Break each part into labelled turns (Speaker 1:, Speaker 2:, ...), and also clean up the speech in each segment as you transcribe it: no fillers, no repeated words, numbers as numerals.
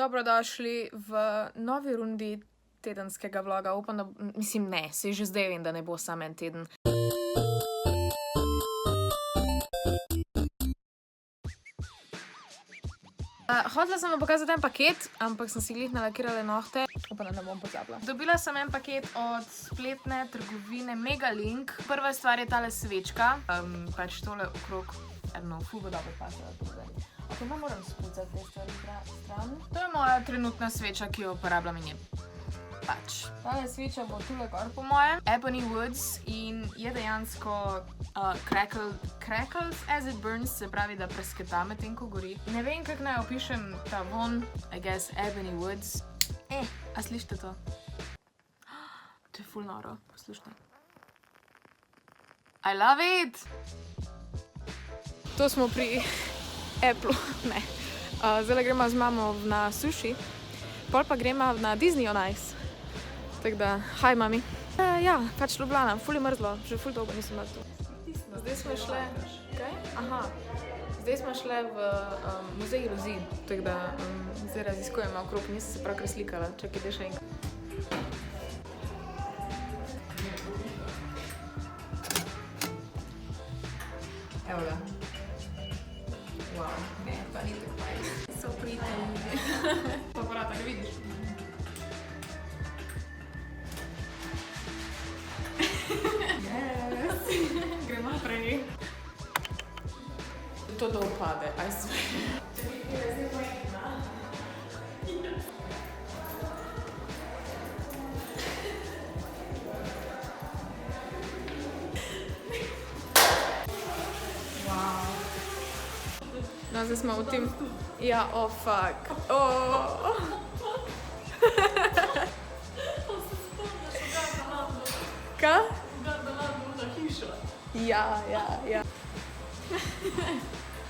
Speaker 1: Dobrodošli v novi rundi tedenskega vloga. Upam, da, saj že zdaj vem, da ne bo samo en teden. Hotela sem vam pokazati en paket, ampak sem si glih nalakirala nohte. Upam, da ne bom pozabila. Dobila sem en paket od spletne trgovine Megalink. Prva stvar je tale svečka. Pač tole okrog, ful bo dobro pasala tukaj. Ok, moram spucati te stvari stran. To je moja trenutna sveča, ki jo uporabljam in je pač. Tale sveča bo tule gor po mojem. Ebony Woods in je dejansko crackles as it burns, se pravi, da presketa med tem, ko gori. Ne vem, kako naj opišem ta von, I guess Ebony Woods. A slište to? To je ful noro, poslušajte. I love it! To smo pri Apple, ne. Zdaj gremo z mamo na sushi, pol pa gremo na Disney on Ice. Tako da, hi mami. Ja, pač Ljubljana, ful je mrzlo, že ful dolgo nisem bila tu. Zdaj smo šle, kaj? Aha, zdaj smo šle v muzej iluzij, tako da zdaj raziskujemo okrog, nisem se pravkar slikala, čakajte še enkrat. Evo ga. Wow, ne, pa ni tako fajn. So pretty. Aparata, ga vidiš? Yes! Gremo naprej. To da upade, I swear. No, zdaj smo v tem... Ja, oh fuck. Oh. Kaj? Ja.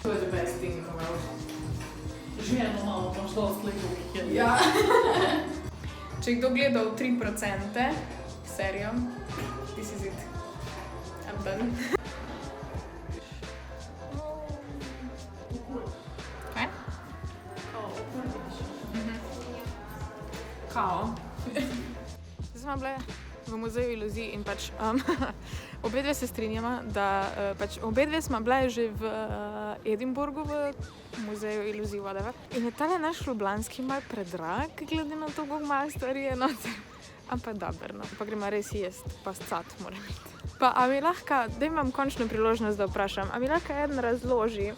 Speaker 1: To je the best thing in the world.
Speaker 2: Že je normalno, pa šlo slikov, ki je.
Speaker 1: Ja. Če je kdo gledal 3%, serijo, this is it. I'm done. Kaj? Kao. Zdaj smo bile v muzeju iluzij in pač obedve se strinjamo, da pač obedve smo bile že v Edinburgu v muzeju iluzij, whatever. In je tale naš ljubljanski mal predrag, glede na to, koliko malo stvari je noter. Ampak dober, no. Pa gremo res jest, pa scat mora biti. Pa a mi lahko, da imam končno priložnost, da vprašam, a mi lahko eden razloži,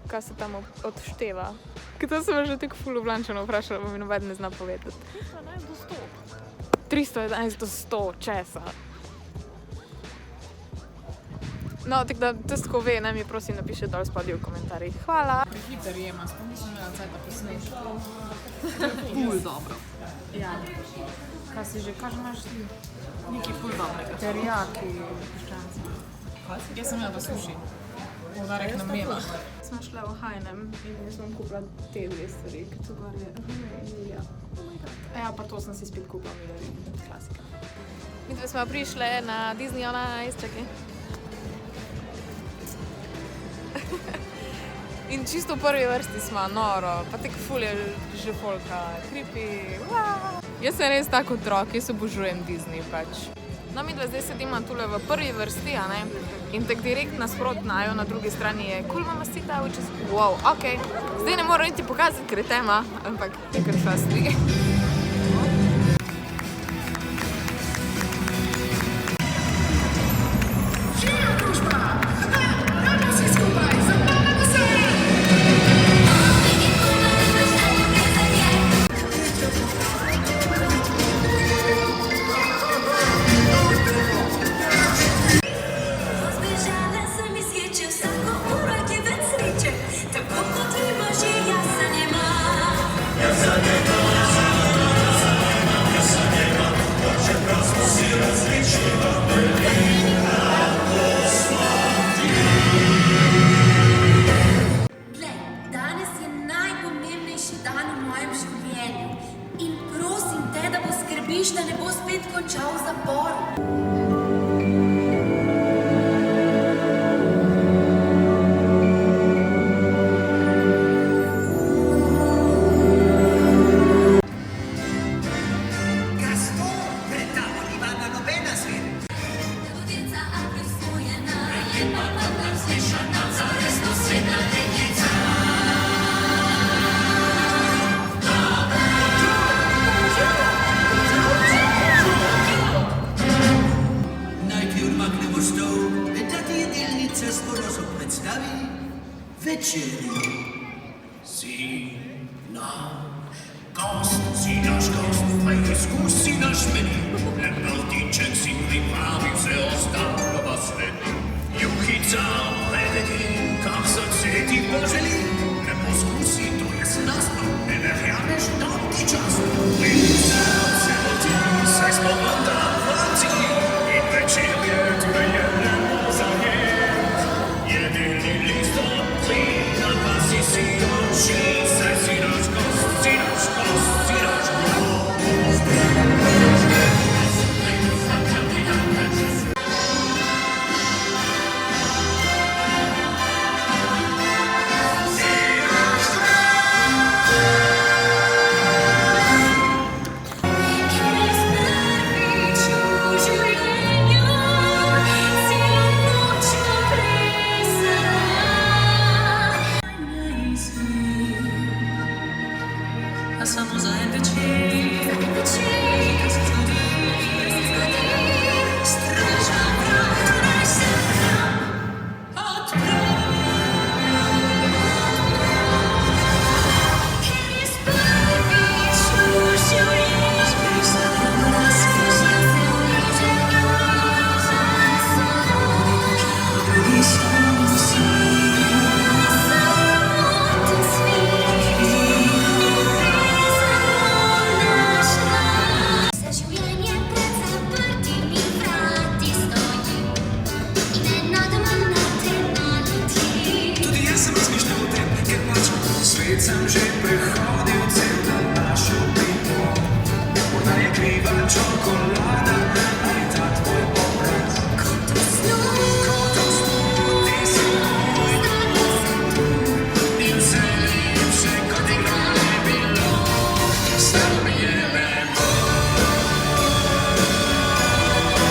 Speaker 1: kaj se tam odšteva? Ker to sem že tako ful Ljubljančanov vprašala, pa mi noben ne zna povedati.
Speaker 2: 311 do 100.
Speaker 1: 311 do 100, česa? No, tako da, tisto, ko ve, naj mi prosim napiše dol spodaj v komentarjih. Hvala!
Speaker 2: Hiter jema, spomni sem imela cajta posneti. Ful dobro. Ja. Kaj si že, kaj imaš ti? Nekaj ful dobrega. Teriyaki, piščanci. Jaz sem imela pa sushi. Poudarek na mela.
Speaker 1: Smo šle v H&M in jaz sem kupila te dve stvari, ki tu gor je Julia. Ja, pa to sem si spet kupila Milari, klasika. Mi dve smo prišle na Disney on Ice, čakaj. In čisto v prvi vrsti smo, noro, pa tako ful je že folka, creepy, wow. Jaz sem res tak otrok, jaz obožujem Disney pač. No, mi zdaj sedimo tule v prvi vrsti, a ne? In tak direkt nasprot naju, na drugi strani je cool mama sita, which is wow, okej. Zdaj ne moram niti pokazati, ker je tema, ampak take it fastly.
Speaker 3: Da ne bo spet končal v zaporu.
Speaker 4: Gost, si naš gost, pa izkusi naš meni. Lepotiček si pripravi vse ostalo pa sledi. Juhica, prededi, kak srce ti poželi. Ne poskusi, to je slastno, ne verjameš, da ti čas. In vse ti, saj smo onda Franci. In večer je, tukaj je lepo zajet. Jedilni list od plina, pa si oči, saj si naš gost, si naš gost, si naš gost.
Speaker 3: Samo za en večer, ko se zgodi, straža vrata naj se ker je prvič v življenju samo
Speaker 4: sem že prehodil cel dan našo pito. Morda je kriva čokolada, ali ta tvoj obraz. Kot v snu, ti si moj, in vse lepše, kot igra je bilo, samo mi je lepo.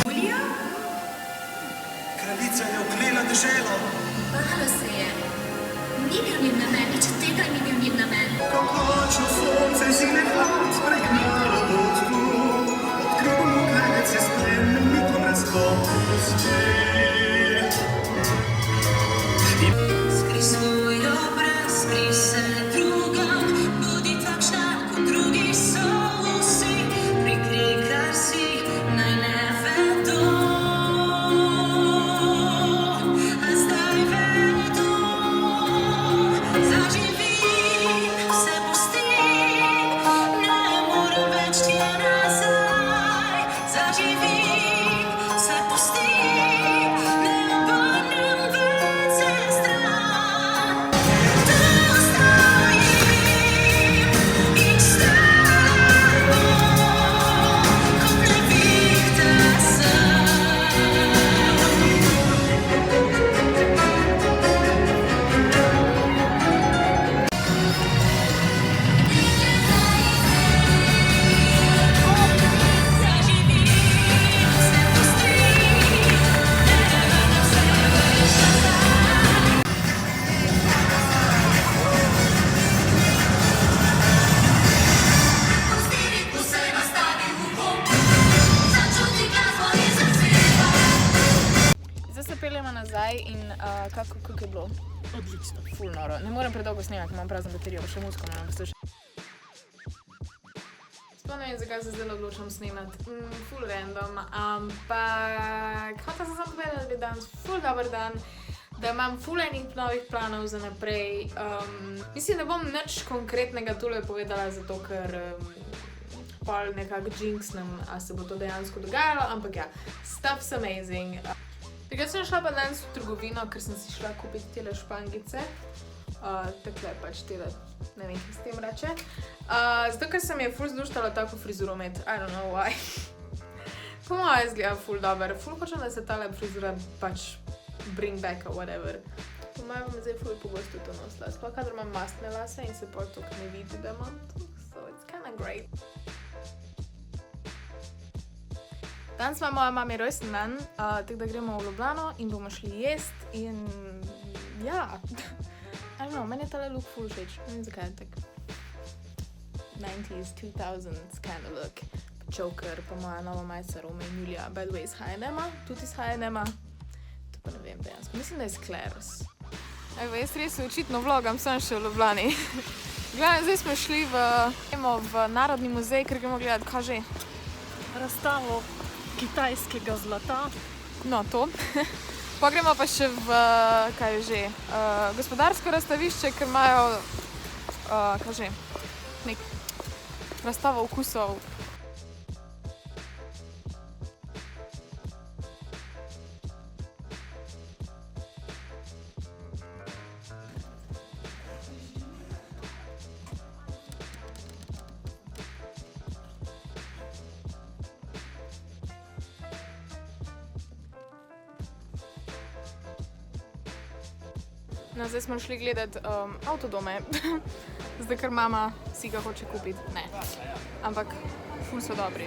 Speaker 3: Julija?
Speaker 4: Kraljica je oklela deželo.
Speaker 3: Bala se je. Ni bil njen namen, nič od tega ni bil njen namen.
Speaker 4: Kokočno sonce zime hlad pregnalo od tu. Odkril bom gledec se s plemenitom razkosti.
Speaker 3: Skri svoj obraz, skri se drugam, bodi takšna, kot drugi so vsi. Prikri, kar si, naj ne vedo. A zdaj vedo. Zaživim, se pustim, ne morem več tja nazaj. Zaživim, se pustim, ne obrnem več se stran. Da ostajim in s tabo, kot nevihta sem.
Speaker 1: Zdaj se peljemo nazaj in kako je bilo?
Speaker 2: Odlično.
Speaker 1: Ful noro. Ne morem predolgo snemati, imam prazno baterijo, pa še muziko moram poslušati. Sploh ne vem, zakaj se zdaj odločam snemati. Ful random, ampak hotela sem samo povedati, da je danes ful dober dan, da imam ful enih novih planov za naprej. Mislim, da bom nič konkretnega tule povedala, zato ker pol nekako jinxnem, a se bo to dejansko dogajalo, ampak ja, stuff's amazing. Takrat sem šla pa danes v trgovino, ker sem si šla kupiti tele špangice. Takle pač tele, ne vem, kaj s tem reče. Zato, ker sem je ful zluštala tako frizuro imeti, I don't know why. Po moje izgleda ful dober, ful hočem, da se tale frizura pač bring back or whatever. Po moje bom zdaj ful pogosto to nosila, sploh kadar imam mastne lase in se pol toliko ne vidi, da imam to, so it's kinda great. Danes ima moja mami rojsten dan, tako da gremo v Ljubljano in bomo šli jest in ja, I don't know, meni je tale look ful všeč, ne vem zakaj je tak 90s, 2000s kind of look. Joker, pa moja nova majica Rome in Julija, by the way, iz H&M-a, tudi iz H&M-a, to pa ne vem dejansko, mislim, da je iz Claire's. Evo, jaz res očitno vlogam, sem še v Ljubljani. Gledaj, zdaj smo šli v Narodni muzej, ker gremo gledati, kaj že.
Speaker 2: Razstavo kitajskega zlata.
Speaker 1: No, to. Pa gremo pa še v, kaj je že, gospodarsko razstavišče, ker imajo, kaj že, nek razstavo okusov. No, zdaj smo šli gledati avtodome, zdaj ker mama si ga hoče kupiti. Ne, ampak ful so dobri.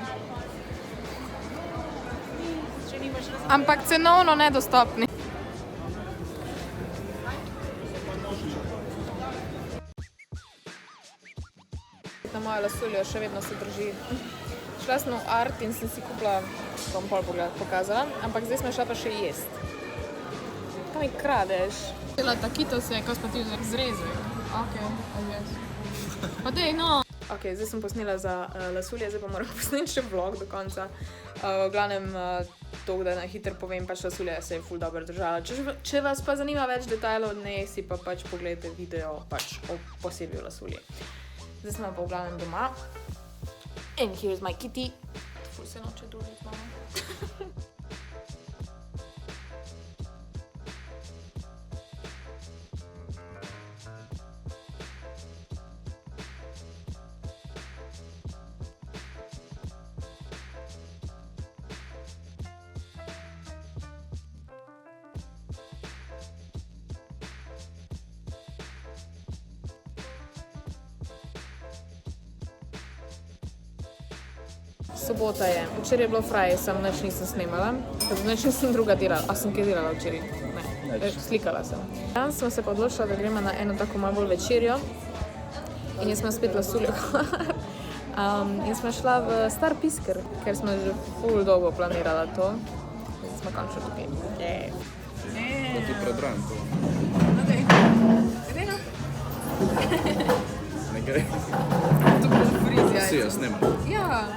Speaker 1: Ampak cenovno nedostopni. Na mojo lasuljo še vedno se drži. Šla sem v Art in sem si kupila, bom pol pokazala, ampak zdaj smo šla pa še jest. Kaj mi kradeš? Cela takito se je, ko smo ti zrezali. Okej, pa dej, no. Ok, zdaj sem posnela za lasulje, zdaj pa moram posneti še vlog do konca. V glavnem to, da na hitro povem, pač lasulje se je ful dobro držala. Če vas pa zanima več detajlov, ne si pa pač pogledajte video pač posebej o lasulje. Zdaj smo pa v glavnem doma. And here's my kitty. Ful se noče družiti, mama. Sobota je. Včeraj je bilo fraj, nič nisem snemala. Nič nisem druga delala. A sem kaj delala včeraj? Ne. Slikala sem. Danes smo se pa odločila, da gremo na eno tako malo bolj večerjo. In jaz smo spet lasuljo. In smo šla v Star Pisker, ker smo že ful dolgo planirala to. In smo končno tukaj.
Speaker 5: To ti predran to.
Speaker 1: No dej. Gdje no?
Speaker 5: Ne gre.
Speaker 1: To bo friz jajca.
Speaker 5: Si jo snema.
Speaker 1: Ja.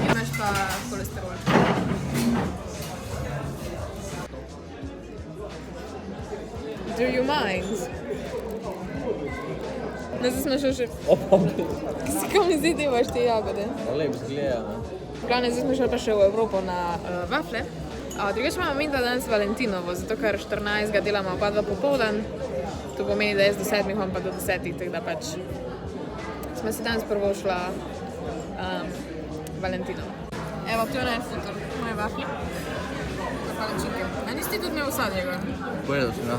Speaker 1: Imaš pa kolesterol. Do you mind? Ne, zdaj smo še si kam mi zdi, imaš te jagode?
Speaker 5: Lep zgleda.
Speaker 1: V glavnem, zdaj smo šli pa še v Evropo na vafle. Drugače imamo mi danes Valentinovo, zato ker 14. delamo oba dva popoldan. To pomeni, da jaz do 7, on pa do 10, tako da pač smo si danes prvo šla Valentinovo. Evo, to je en futur, moje vafle. Pa palačinke. A nisi ti tudi imel sadjega?
Speaker 5: Pojedel si, da.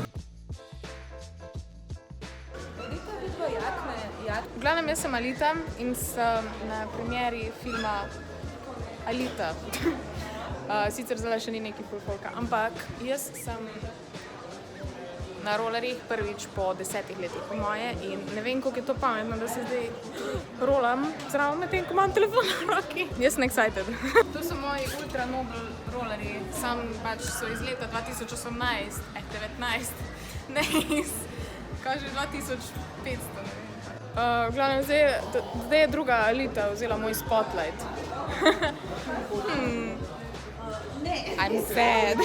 Speaker 1: V glavnem, jaz sem Alita in sem na premieri filma Alita. Sicer zdaj še ni neki ful folka, ampak jaz sem na rolerjih prvič po 10 letih po moje in ne vem, koliko je to pametno, da se zdaj rolam zraven medtem, ko imam telefon na roki. Jaz sem excited. To so moji ultra nobel rolerji, sam pač so iz leta 2018, 19, ne iz, kaže 2500, ne vem. V glavnem, zdaj je druga Alita vzela moj spotlight. I'm sad.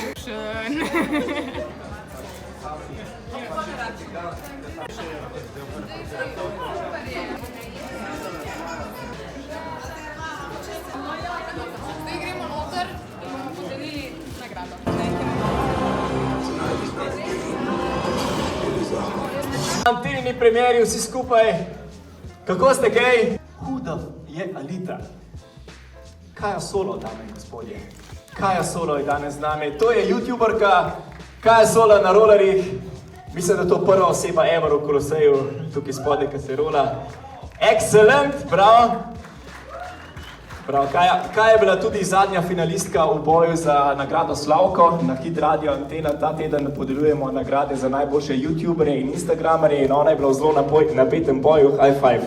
Speaker 1: Zdaj gremo noter in bomo podelili nagrado.
Speaker 6: Antinini premieri vsi skupaj. Kako ste kaj? Huda je Alita. Kaja Solo, dame in gospodje. Kaja Solo je danes z nami. To je youtuberka Kaja Solo na rolerjih. Mislim, da je to prva oseba ever v Koloseju, tukaj spodaj, ki se rola. Excellent, bravo. Bravo, Kaja je bila tudi zadnja finalistka v boju za nagrado Slavko na Hit Radio Antena. Ta teden podeljujemo nagrade za najboljše youtuberje in instagramerje in ona je bila v zelo napetem boju, high five.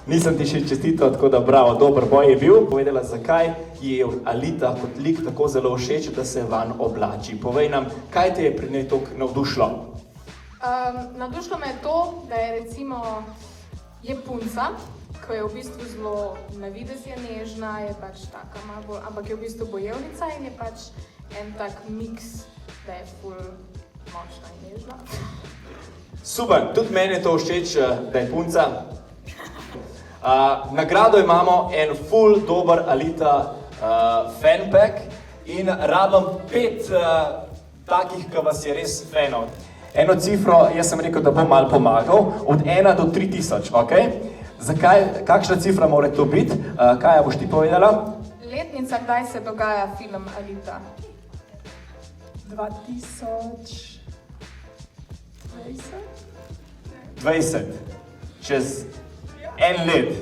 Speaker 6: Nisem ti še čestital, tako da bravo, dober boj je bil. Povedala, zakaj je Alita kot lik tako zelo všeč, da se van oblači. Povej nam, kaj te je pri njej toliko navdušilo?
Speaker 1: Navdušilo me je to, da je recimo Je punca, ko je v bistvu zelo na videz je nežna, je pač taka malo bolj, ampak je v bistvu bojevnica in je pač en tak miks, da je ful močna in nežna.
Speaker 6: Super, tudi meni je to všeč, da je punca. Nagrado imamo en ful dober Alita fanpack in rabim 5 takih, ki vas je res fanov. Eno cifro, jaz sem rekel, da bom malo pomagal, od 1 do 3000, ok? Zakaj, kakšna cifra mora to biti? Kaj boš ti povedala?
Speaker 1: Letnica, kdaj se dogaja film Alita?
Speaker 6: 20. Čez en let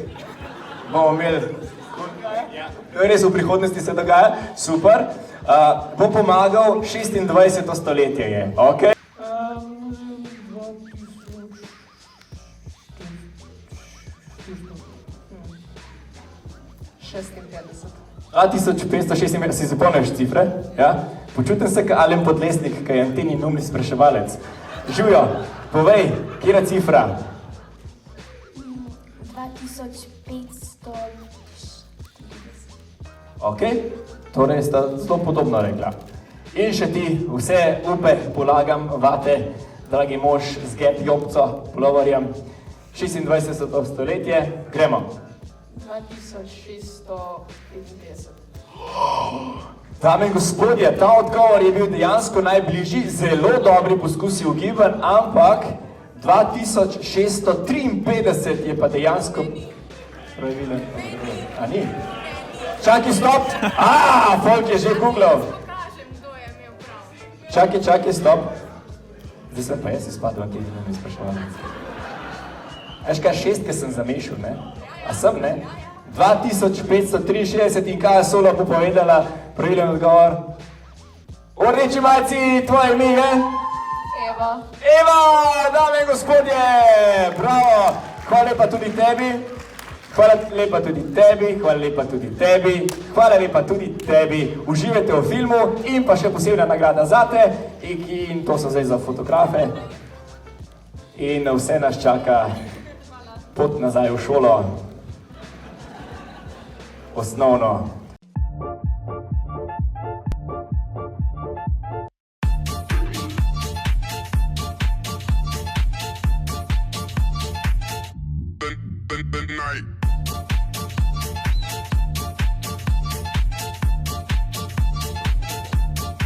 Speaker 6: bomo imeli. To je res v prihodnosti se dogaja, super. Bom pomagal, 26. stoletje je, ok? 2556, si zapomniš cifre? Ja? Počutim se kot Alen Podlesnik, ki je anteni numni spraševalec. Živjo, povej, kjera cifra?
Speaker 7: 2540.
Speaker 6: Ok, torej sta zelo podobno rekla. In še ti vse upe polagam vate, dragi mož z Gap Jobco, pulovarjem. 26. stoletje, gremo.
Speaker 1: 2655.
Speaker 6: Dame in gospodje, ta odgovor je bil dejansko najbližji, zelo dobri poskusi ugibanj, ampak 2653 je pa dejansko pravilno. A ni? Čakaj, stop! Folk je že googlal. Čakaj, stop. Zdaj sem pa jaz izpadel na teh dnevnih spraševanjih. Veš kaj, 6, ki sem zamešal, ne? A sem, ne? 2563 in kaj je Solo bo povedala? Pravilen odgovor. Rdeči malci, tvoje ime je?
Speaker 1: Eva.
Speaker 6: Eva, dame in gospodje, bravo. Hvala lepa tudi tebi. Hvala lepa tudi tebi, hvala lepa tudi tebi, hvala lepa tudi tebi. Uživajte v filmu in pa še posebna nagrada zate. In to so zdaj za fotografe. In vse nas čaka pot nazaj v šolo. Osnovno.
Speaker 8: the night.